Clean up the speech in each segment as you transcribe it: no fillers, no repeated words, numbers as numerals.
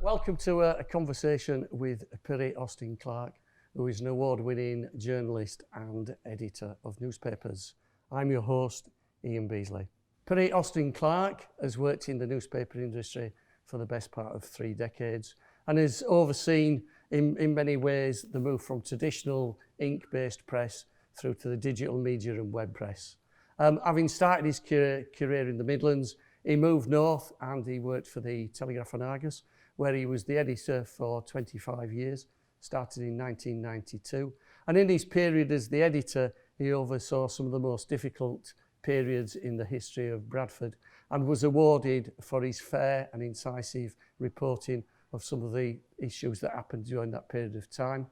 Welcome to a conversation with Piri Austin-Clarke, who is an award-winning journalist and editor of newspapers. I'm your host, Ian Beasley. Piri Austin-Clarke has worked in the newspaper industry for the best part of 3 decades and has overseen, in many ways, the move from traditional ink-based press through to the digital media and web press. Having started his career in the Midlands, he moved north and he worked for the Telegraph and Argus, where he was the editor for 25 years, started in 1992. And in his period as the editor, he oversaw some of the most difficult periods in the history of Bradford and was awarded for his fair and incisive reporting of some of the issues that happened during that period of time.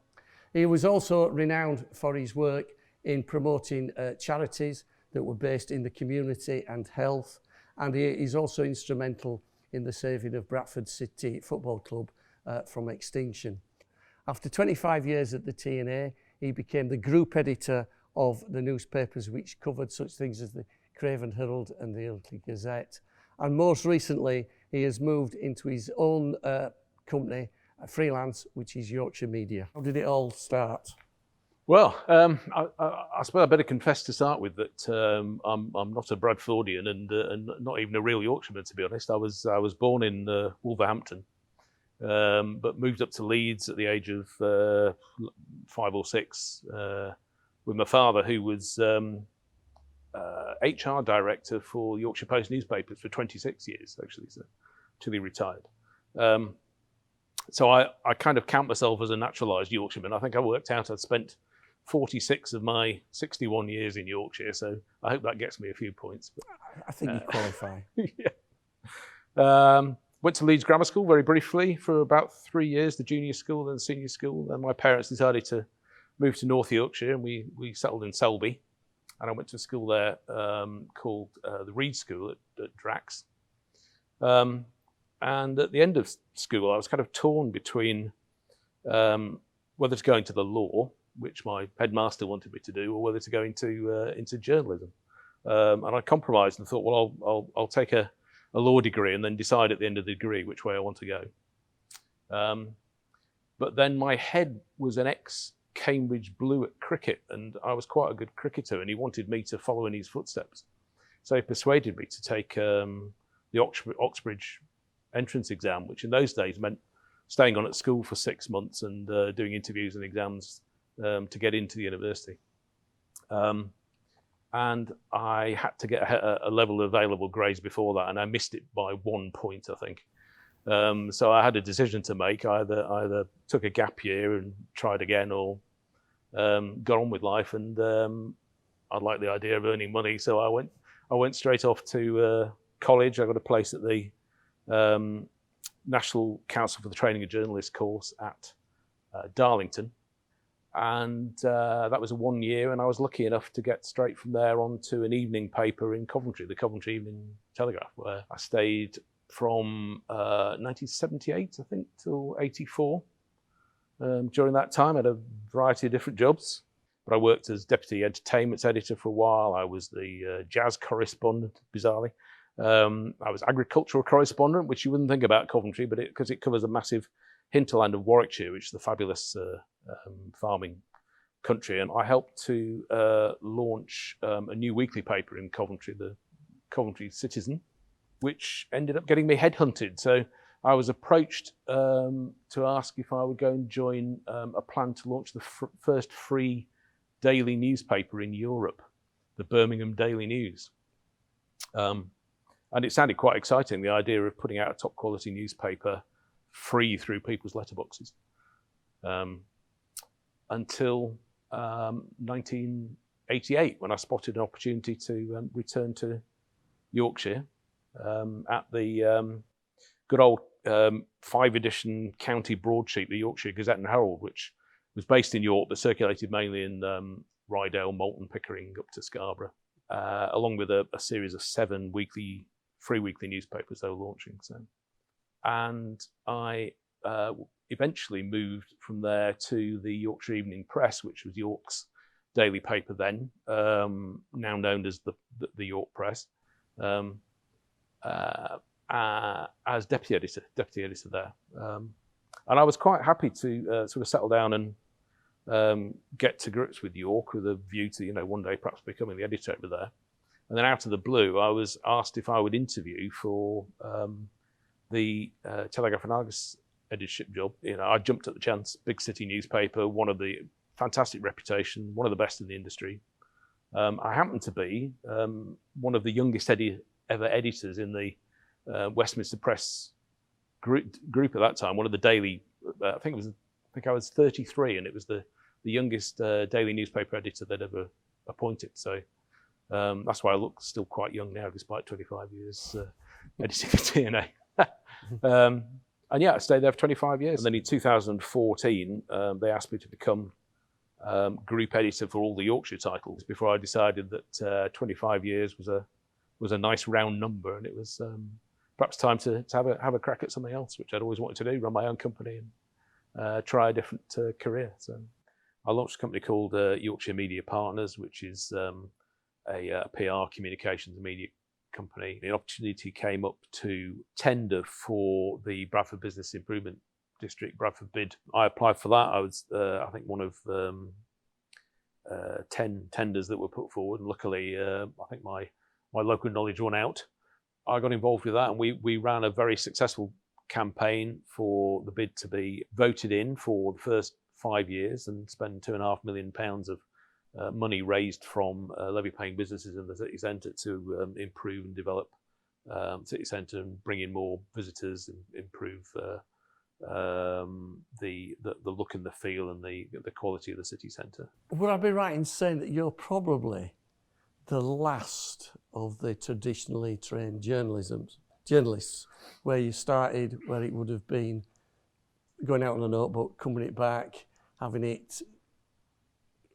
He was also renowned for his work in promoting charities that were based in the community and health, and he is also instrumental in the saving of Bradford City Football Club from extinction. After 25 years at the TNA, he became the group editor of the newspapers which covered such things as the Craven Herald and the Ilkley Gazette. And most recently, he has moved into his own company, freelance, which is Yorkshire Media. How did it all start? Well, I suppose I better confess to start with that I'm not a Bradfordian and not even a real Yorkshireman, to be honest. I was born in Wolverhampton, but moved up to Leeds at the age of 5 or 6 with my father, who was HR director for Yorkshire Post newspapers for 26 years, actually, so till he retired. So I kind of count myself as a naturalised Yorkshireman. I think I worked out I'd spent 46 of my 61 years in Yorkshire, so I hope that gets me a few points. But, I think you qualify. Yeah. Went to Leeds Grammar School very briefly for about 3 years, the junior school and the senior school. Then my parents decided to move to North Yorkshire, and we settled in Selby. And I went to a school there called the Reed School at Drax. And at the end of school, I was kind of torn between whether to go into the law, which my headmaster wanted me to do, or whether to go into journalism. And I compromised and thought, well, I'll take a law degree and then decide at the end of the degree which way I want to go. But then my head was an ex-Cambridge Blue at cricket, and I was quite a good cricketer, and he wanted me to follow in his footsteps. So he persuaded me to take the Oxbridge entrance exam, which in those days meant staying on at school for 6 months and doing interviews and exams to get into the university. And I had to get a level of available grades before that, and I missed it by 1 point, I think. So I had a decision to make. I either took a gap year and tried again, or got on with life. And I liked the idea of earning money, so I went straight off to college. I got a place at the National Council for the Training of Journalists course at Darlington. And that was a 1 year, and I was lucky enough to get straight from there on to an evening paper in Coventry, the Coventry Evening Telegraph, where I stayed from 1978, I think, till 84. During that time, I had a variety of different jobs, but I worked as deputy entertainments editor for a while. I was the jazz correspondent, bizarrely. I was agricultural correspondent, which you wouldn't think about Coventry, but because it covers a massive hinterland of Warwickshire, which is the fabulous farming country. And I helped to launch a new weekly paper in Coventry, the Coventry Citizen, which ended up getting me headhunted. So I was approached to ask if I would go and join a plan to launch the first free daily newspaper in Europe, the Birmingham Daily News. And it sounded quite exciting, the idea of putting out a top quality newspaper free through people's letterboxes. Until 1988, when I spotted an opportunity to return to Yorkshire at the good old 5-edition county broadsheet, the Yorkshire Gazette and Herald, which was based in York but circulated mainly in Rydale, Malton, Pickering, up to Scarborough, along with a series of 7 free weekly newspapers they were launching. So, and I eventually moved from there to the Yorkshire Evening Press, which was York's daily paper then, now known as the York Press. as deputy editor there. And I was quite happy to sort of settle down and get to grips with York with a view to, one day perhaps becoming the editor over there. And then out of the blue, I was asked if I would interview for the Telegraph and Argus editorship job. I jumped at the chance. Big city newspaper, one of the fantastic reputation, one of the best in the industry. I happened to be one of the youngest ever editors in the Westminster Press group at that time. One of the daily, I think I was 33, and it was the youngest daily newspaper editor they'd ever appointed. So that's why I look still quite young now, despite 25 years editing for TNA. And yeah, I stayed there for 25 years. And then in 2014, they asked me to become group editor for all the Yorkshire titles before I decided that 25 years was a nice round number, and it was perhaps time to have a crack at something else, which I'd always wanted to do, run my own company and try a different career. So I launched a company called Yorkshire Media Partners, which is a PR communications media company. The opportunity came up to tender for the Bradford Business Improvement District, Bradford bid. I applied for that. I was, I think, one of 10 tenders that were put forward, and luckily, I think my local knowledge won out. I got involved with that, and we ran a very successful campaign for the bid to be voted in for the first 5 years, and spend £2.5 million of money raised from levy-paying businesses in the city centre to improve and develop city centre and bring in more visitors and improve the look and the feel and the quality of the city centre. Would I be right in saying that you're probably the last of the traditionally trained journalists, where you started, where it would have been going out on a notebook, coming it back, having it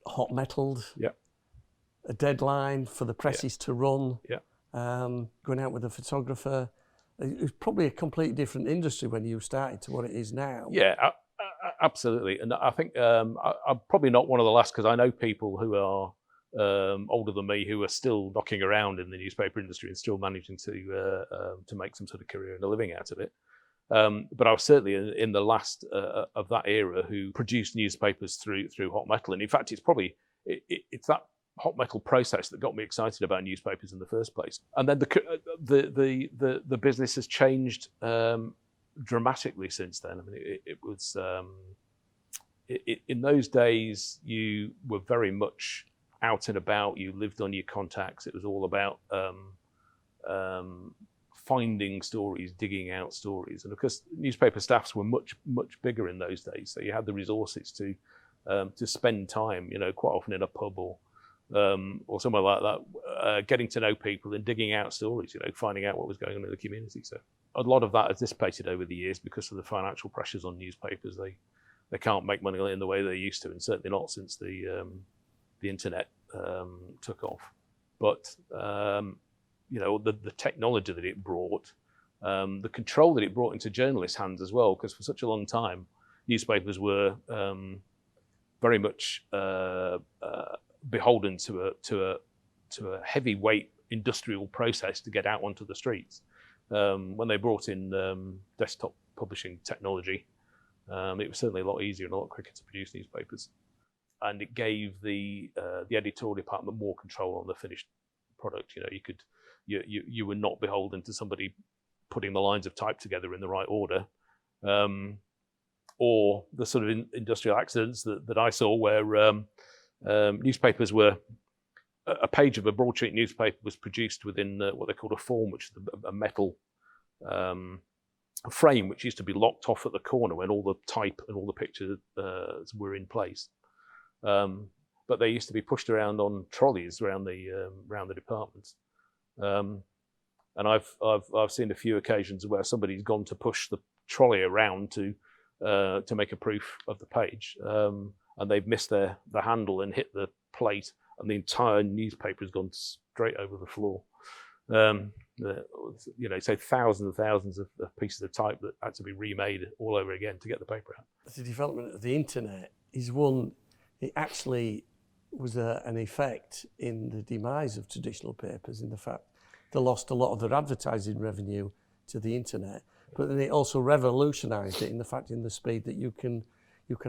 hot metalled, a deadline for the presses to run, going out with a photographer? It was probably a completely different industry when you started to what it is now. Yeah, absolutely. And I think I'm probably not one of the last, because I know people who are older than me who are still knocking around in the newspaper industry and still managing to make some sort of career and a living out of it. But I was certainly in the last of that era who produced newspapers through hot metal. And in fact, it's that hot metal process that got me excited about newspapers in the first place. And then the business has changed dramatically since then. I mean, it was in those days you were very much out and about. You lived on your contacts. It was all about finding stories, digging out stories. And of course, newspaper staffs were much bigger in those days, so you had the resources to spend time, quite often in a pub or somewhere like that, getting to know people and digging out stories, finding out what was going on in the community. So a lot of that has dissipated over the years because of the financial pressures on newspapers. They can't make money in the way they used to, and certainly not since the internet took off. But the technology that it brought, the control that it brought into journalists' hands as well, because for such a long time, newspapers were very much beholden to a heavyweight industrial process to get out onto the streets. When they brought in desktop publishing technology, it was certainly a lot easier and a lot quicker to produce newspapers, and it gave the editorial department more control on the finished product. You were not beholden to somebody putting the lines of type together in the right order, or the sort of industrial accidents that I saw where newspapers were, a page of a broadsheet newspaper was produced within what they called a form, which is a metal frame, which used to be locked off at the corner when all the type and all the pictures were in place. But they used to be pushed around on trolleys around the departments. And I've seen a few occasions where somebody's gone to push the trolley around to make a proof of the page, and they've missed the handle and hit the plate, and the entire newspaper has gone straight over the floor. So thousands and thousands of pieces of type that had to be remade all over again to get the paper out. The development of the internet is one. It actually was an effect in the demise of traditional papers, in the fact they lost a lot of their advertising revenue to the internet, but then it also revolutionised it in the fact in the speed that you can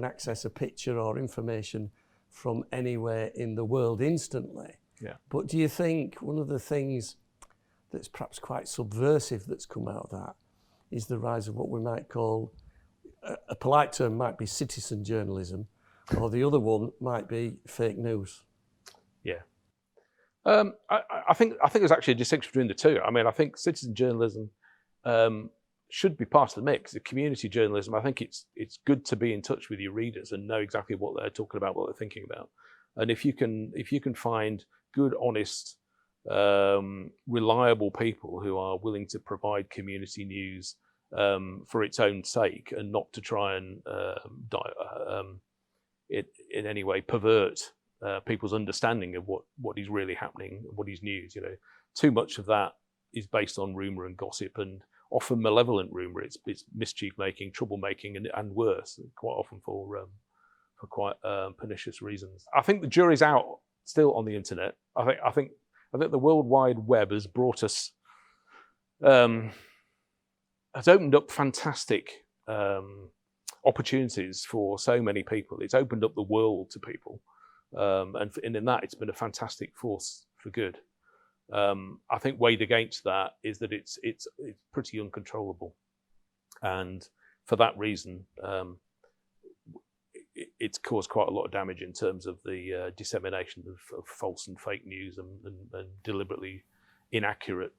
access a picture or information from anywhere in the world instantly. Yeah. But do you think one of the things that's perhaps quite subversive that's come out of that is the rise of what we might call, a polite term might be citizen journalism, or the other one might be fake news? Yeah. I think there's actually a distinction between the two. I mean, I think citizen journalism should be part of the mix. The community journalism, I think it's good to be in touch with your readers and know exactly what they're talking about, what they're thinking about. And if you can find good, honest, reliable people who are willing to provide community news for its own sake and not to try and in any way pervert people's understanding of what is really happening, what is news. Too much of that is based on rumor and gossip, and often malevolent rumor. It's mischief making, trouble making, and worse, quite often for quite pernicious reasons. I think the jury's out still on the internet. I think the World Wide Web has brought us, has opened up fantastic opportunities for so many people. It's opened up the world to people, and in that, it's been a fantastic force for good. I think weighed against that is that it's pretty uncontrollable, and for that reason, it's caused quite a lot of damage in terms of the dissemination of false and fake news and deliberately inaccurate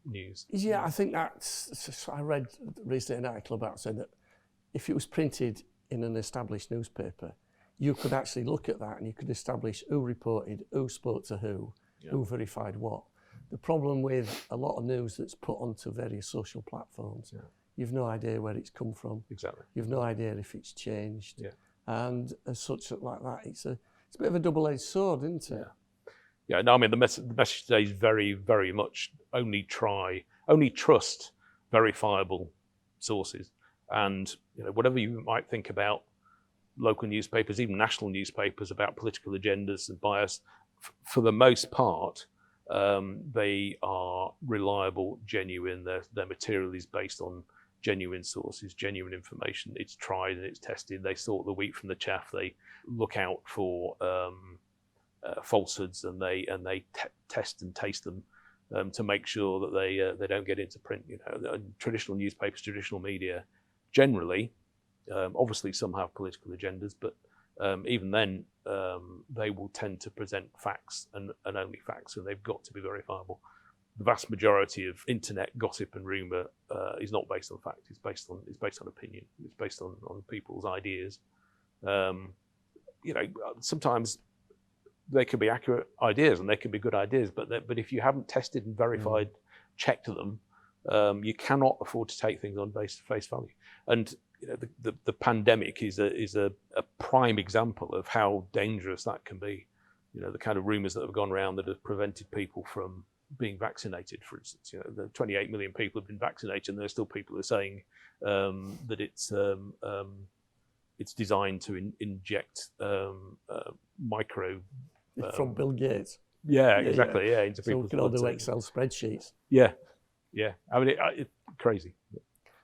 news. Yeah, I think that's. I read recently an article about saying that if it was printed in an established newspaper, you could actually look at that and you could establish who reported, who spoke to who verified what. The problem with a lot of news that's put onto various social platforms, you've no idea where it's come from. Exactly. You've no idea if it's changed. Yeah. And as such, like that, it's a bit of a double-edged sword, isn't it? Yeah. No, I mean the message today is very, very much only trust verifiable sources, and whatever you might think about local newspapers, even national newspapers, about political agendas and bias, for the most part, they are reliable, genuine. Their material is based on genuine sources, genuine information. It's tried and it's tested. They sort the wheat from the chaff. They look out for falsehoods, and they test and taste them to make sure that they don't get into print. Traditional newspapers, traditional media, generally, obviously some have political agendas, but even then, they will tend to present facts and only facts, and they've got to be verifiable. The vast majority of internet gossip and rumor is not based on fact. It's based on opinion. It's based on people's ideas. Sometimes they can be accurate ideas and they can be good ideas, but if you haven't tested and verified, checked them, you cannot afford to take things on face value. And the pandemic is a prime example of how dangerous that can be. The kind of rumours that have gone around that have prevented people from being vaccinated, for instance. The 28 million people have been vaccinated, and there's still people who are saying that it's designed to inject micro. From Bill Gates. Yeah, exactly. Yeah, into so people's we can all do blood. Excel spreadsheets. Yeah. I mean, it's crazy.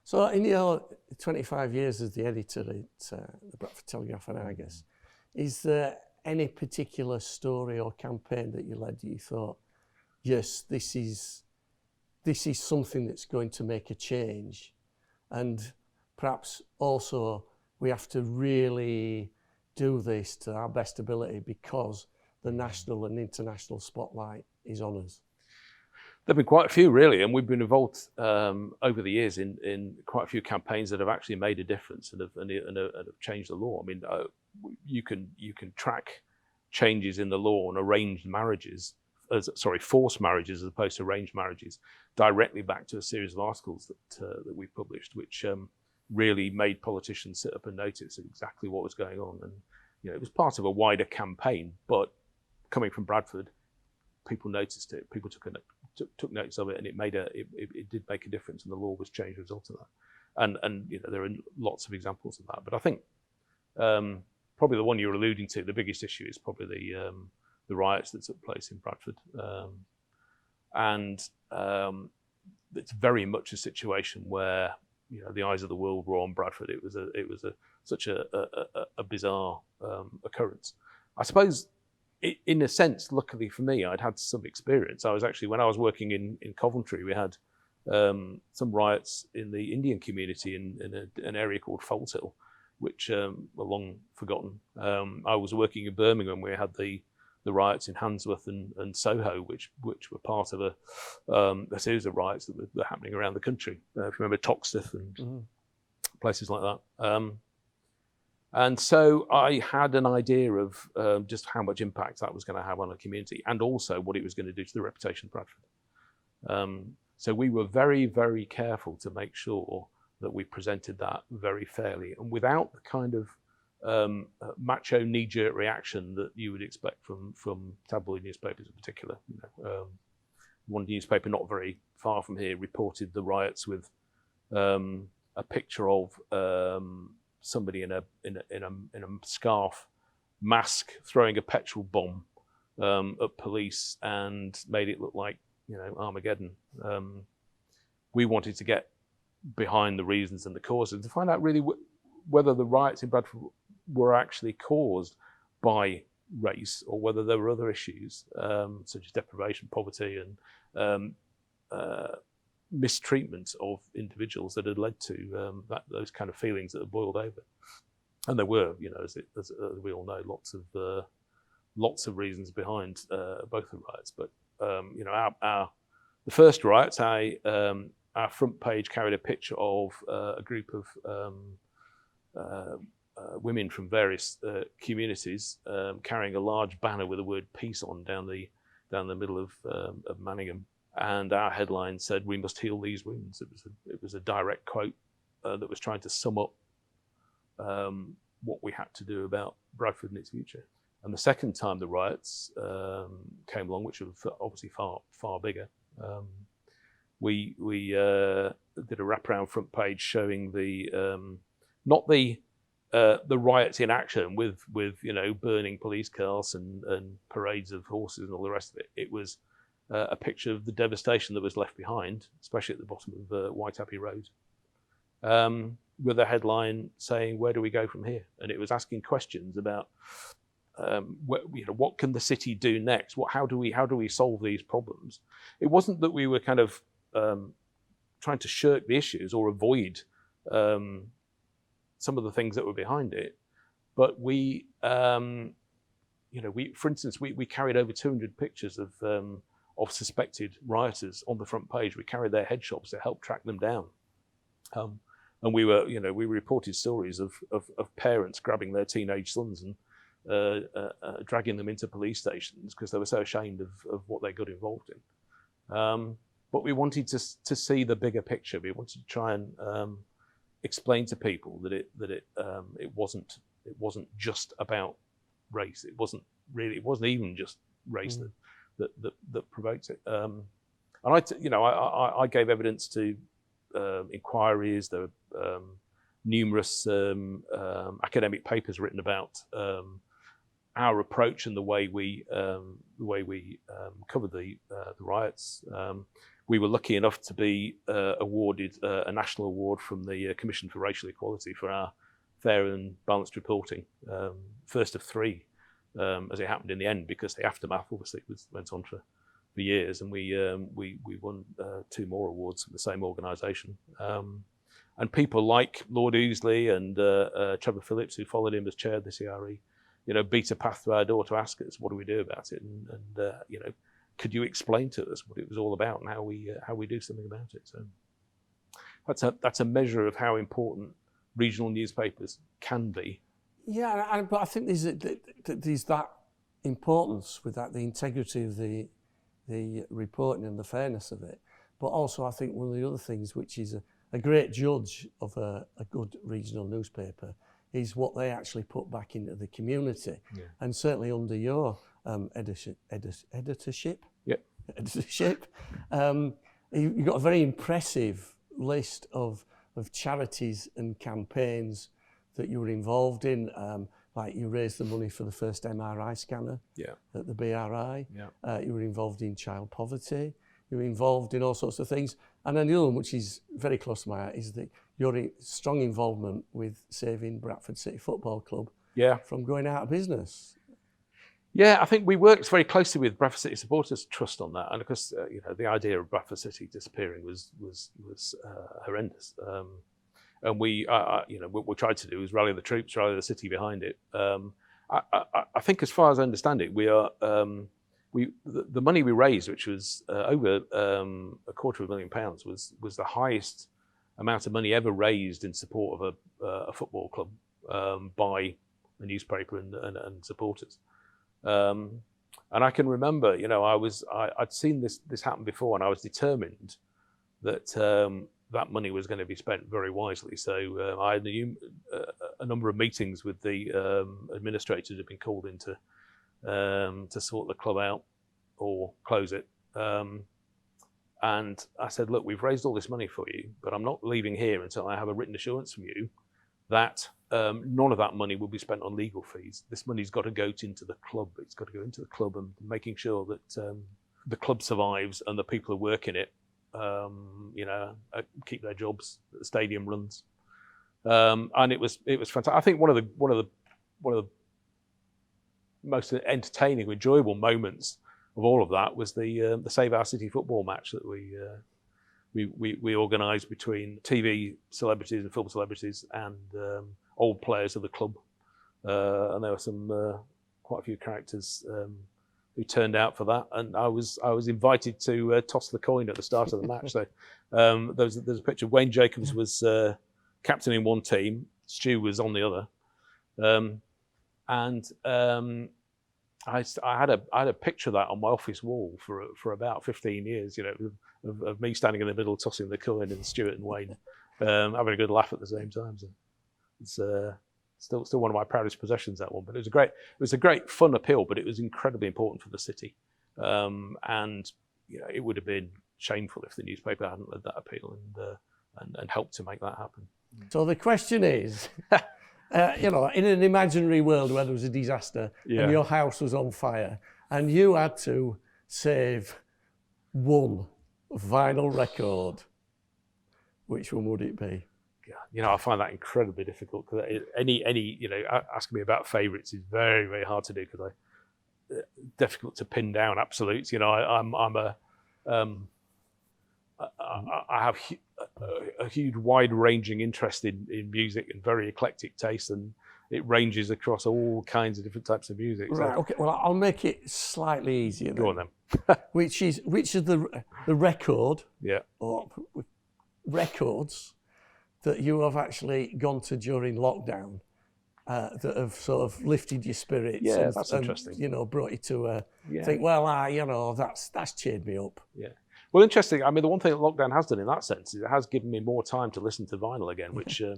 So in your 25 years as the editor at the Bradford Telegraph and Argus, is there any particular story or campaign that you led that you thought, yes, this is something that's going to make a change, and perhaps also we have to really do this to our best ability because the national and international spotlight is on us? There have been quite a few, really, and we've been involved over the years in quite a few campaigns that have actually made a difference and have changed the law. I mean, you can track changes in the law on forced marriages as opposed to arranged marriages directly back to a series of articles that we published, which really made politicians sit up and notice exactly what was going on. And it was part of a wider campaign, but coming from Bradford, people noticed it. People took notice of it, and it did make a difference, and the law was changed as a result of that. And there are lots of examples of that. But I think probably the one you're alluding to, the biggest issue is probably the riots that took place in Bradford. it's very much a situation where, you know, the eyes of the world were on Bradford. It was such a bizarre occurrance. I suppose, in a sense, luckily for me, I'd had some experience. I was actually, when I was working in Coventry, we had some riots in the Indian community in an area called Fold Hill, which were long forgotten. I was working in Birmingham. We had the riots in Handsworth and Soho, which were part of a series of riots that were happening around the country. If you remember Toxteth and places like that. And so I had an idea of just how much impact that was going to have on a community, and also what it was going to do to the reputation of Bradford. So we were very, very careful to make sure that we presented that very fairly and without the kind of macho knee-jerk reaction that you would expect from tabloid newspapers in particular. You know, one newspaper not very far from here reported the riots with a picture of somebody in a scarf, mask, throwing a petrol bomb at police, and made it look like, you know, Armageddon. We wanted to get behind the reasons and the causes to find out really whether the riots in Bradford were actually caused by race or whether there were other issues such as deprivation, poverty, and mistreatment of individuals that had led to those kind of feelings that had boiled over. And there were, you know, as we all know, lots of reasons behind both the riots. But you know, the first riots, our front page carried a picture of a group of women from various communities carrying a large banner with the word peace on down the middle of Manningham. And our headline said, "We must heal these wounds." It was a direct quote that was trying to sum up what we had to do about Bradford and its future. And the second time the riots came along, which were obviously far bigger, we did a wraparound front page showing not the riots in action with you know, burning police cars and parades of horses and all the rest of it. It was a picture of the devastation that was left behind, especially at the bottom of Whitehappy Road, with a headline saying, "Where do we go from here?" And it was asking questions about what can the city do next? How do we solve these problems? It wasn't that we were kind of trying to shirk the issues or avoid some of the things that were behind it, but we, for instance, we carried over 200 pictures of suspected rioters on the front page. We carried their headshots to help track them down. And we reported stories of parents grabbing their teenage sons and dragging them into police stations because they were so ashamed of what they got involved in. But we wanted to see the bigger picture. We wanted to try and explain to people that it wasn't just about race. It wasn't even just race that provoked it. And I gave evidence to inquiries. There were numerous academic papers written about our approach and the way we covered the riots. We were lucky enough to be awarded a national award from the Commission for Racial Equality for our fair and balanced reporting, first of three, as it happened in the end, because the aftermath obviously went on for years, and we won 2 more awards from the same organisation. And people like Lord Ouseley and Trevor Phillips, who followed him as chair of the CRE, beat a path to our door to ask us, what do we do about it? And could you explain to us what it was all about and how we do something about it? So that's a measure of how important regional newspapers can be. Yeah, but I think there's that importance with that, the integrity of the reporting and the fairness of it. But also I think one of the other things which is a great judge of a good regional newspaper is what they actually put back into the community. Yeah. And certainly under your editorship, you've got a very impressive list of charities and campaigns that you were involved in. Like you raised the money for the first MRI scanner at the BRI. Yeah. You were involved in child poverty. You were involved in all sorts of things. And then the other one, which is very close to my heart, is your strong involvement with saving Bradford City Football Club from going out of business. Yeah, I think we worked very closely with Bradford City Supporters Trust on that, and of course, the idea of Bradford City disappearing was horrendous. And we, what we tried to do was rally the troops, rally the city behind it. I think, as far as I understand it, we are the money we raised, which was over £250,000, was the highest amount of money ever raised in support of a football club by a newspaper and supporters. And I can remember, I'd seen this happen before, and I was determined that that money was going to be spent very wisely. So I had a number of meetings with the administrators who had been called in to sort the club out or close it. And I said, look, we've raised all this money for you, but I'm not leaving here until I have a written assurance from you that none of that money will be spent on legal fees. This money's got to go into the club. It's got to go into the club, and making sure that the club survives and the people who work in it, keep their jobs, that the stadium runs. And it was fantastic. I think one of the most entertaining, enjoyable moments of all of that was the Save Our City football match that we organised between TV celebrities and film celebrities and old players of the club, and there were some quite a few characters who turned out for that, and I was invited to toss the coin at the start of the match. So there's a picture. Wayne Jacobs was captain in one team, Stu was on the other, and I had a picture of that on my office wall for about 15 years, of me standing in the middle tossing the coin, and Stuart and Wayne having a good laugh at the same time. So it's still one of my proudest possessions, that one. But it was a great fun appeal, but it was incredibly important for the city, and it would have been shameful if the newspaper hadn't led that appeal and helped to make that happen. So the question is, in an imaginary world where there was a disaster and your house was on fire and you had to save one vinyl record, which one would it be? I find that incredibly difficult, because asking me about favourites is very, very hard to do, because difficult to pin down absolutes. I have a huge, wide-ranging interest in music and very eclectic taste, and it ranges across all kinds of different types of music. Right. So. Okay. Well, I'll make it slightly easier. Go on then. which is the record? Yeah. Or records that you have actually gone to during lockdown that have sort of lifted your spirits? Yeah, that's interesting. Brought you to think, well, that's cheered me up. Yeah. Well, interesting. I mean, the one thing that lockdown has done in that sense is it has given me more time to listen to vinyl again, which you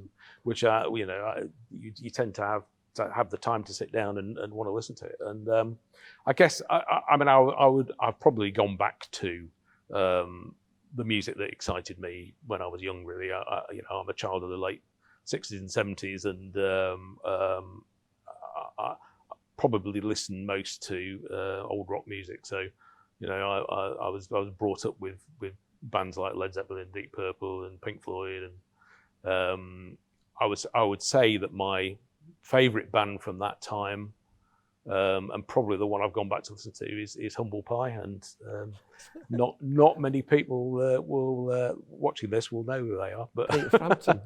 tend to have the time to sit down and want to listen to it. And I guess I've probably gone back to the music that excited me when I was young. Really, I'm a child of the late 60s and 70s, and I probably listened most to old rock music. So. I was brought up with bands like Led Zeppelin, Deep Purple, and Pink Floyd, and I would say that my favourite band from that time, and probably the one I've gone back to listen to, is Humble Pie, and not many people watching this will know who they are. But Peter Frampton.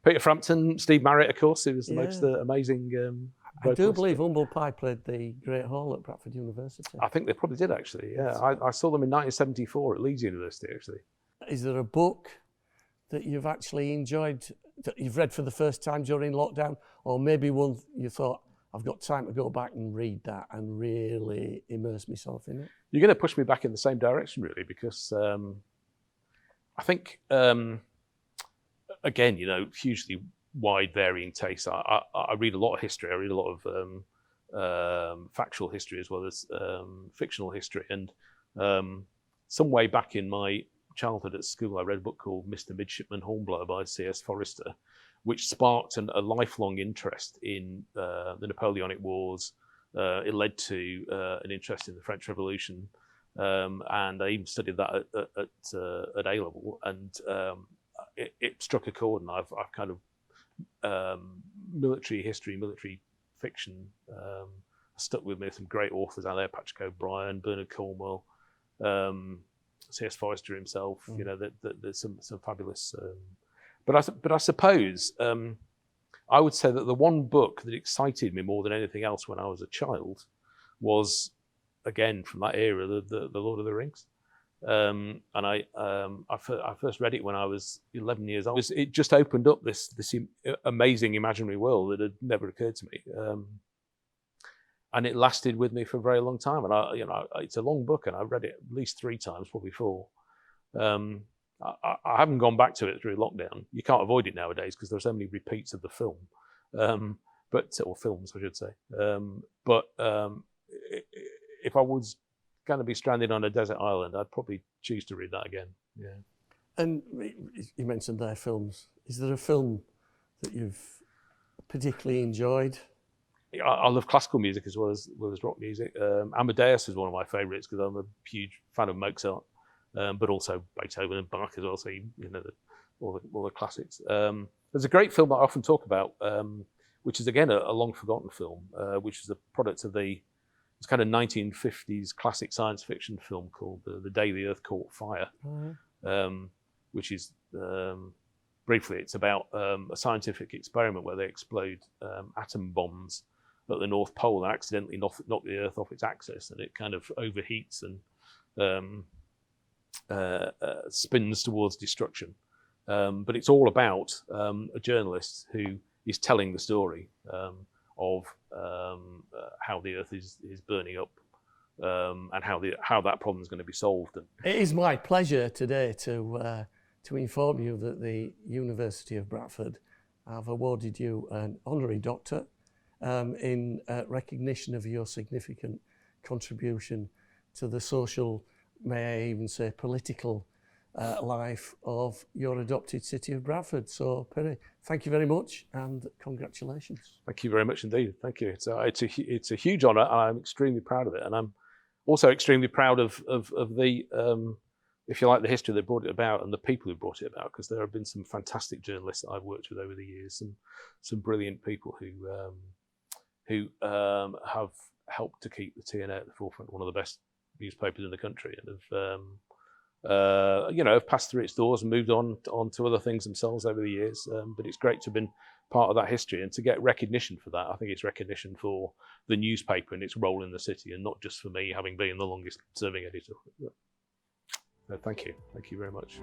Peter Frampton, Steve Marriott, of course, who was the most amazing. I do believe Humble Pie played the Great Hall at Bradford University. I think they probably did, actually. Yeah, I saw them in 1974 at Leeds University, actually. Is there a book that you've actually enjoyed, that you've read for the first time during lockdown, or maybe one you thought, I've got time to go back and read that and really immerse myself in it? You're going to push me back in the same direction, really, because I think, again, hugely wide varying tastes. I read a lot of history. I read a lot of factual history as well as fictional history. And some way back in my childhood at school, I read a book called Mr. Midshipman Hornblower by C.S. Forester, which sparked a lifelong interest in the Napoleonic Wars. It led to an interest in the French Revolution. and I even studied that at A level, and it struck a chord, and I've kind of military history, military fiction stuck with me. Some great authors out there: Patrick O'Brien, Bernard Cornwell, C.S. Forrester himself. You know, there's some fabulous. But I suppose I would say that the one book that excited me more than anything else when I was a child was, again, from that era, the Lord of the Rings. And I first read it when I was 11 years old. It just opened up this amazing imaginary world that had never occurred to me. And it lasted with me for a very long time. And it's a long book, and I've read it at least 3 times, probably 4. I haven't gone back to it through lockdown. You can't avoid it nowadays because there's so many repeats of the film, or films, I should say. If I was going to be stranded on a desert island, I'd probably choose to read that again. Yeah. And you mentioned their films. Is there a film that you've particularly enjoyed? I love classical music as well as rock music. Amadeus is one of my favourites because I'm a huge fan of Mozart, but also Beethoven and Bach as well. So all the classics. There's a great film that I often talk about, which is again a long forgotten film, which is a product of it's kind of 1950s classic science fiction film called The Day the Earth Caught Fire, which is briefly it's about a scientific experiment where they explode atom bombs at the North Pole and accidentally knock the Earth off its axis, and it kind of overheats and spins towards destruction. But it's all about a journalist who is telling the story of how the Earth is burning up, and how that problem is going to be solved. It is my pleasure today to inform you that the University of Bradford have awarded you an honorary doctor in recognition of your significant contribution to the social, may I even say political, life of your adopted city of Bradford. So, Perry, thank you very much and congratulations. Thank you very much indeed. Thank you. It's a huge honour, and I'm extremely proud of it. And I'm also extremely proud of the, if you like, the history that brought it about and the people who brought it about, because there have been some fantastic journalists that I've worked with over the years, some brilliant people who have helped to keep the TNA at the forefront, one of the best newspapers in the country, and have passed through its doors and moved on to other things themselves over the years. But it's great to have been part of that history and to get recognition for that. I think it's recognition for the newspaper and its role in the city, and not just for me having been the longest serving editor. So thank you very much.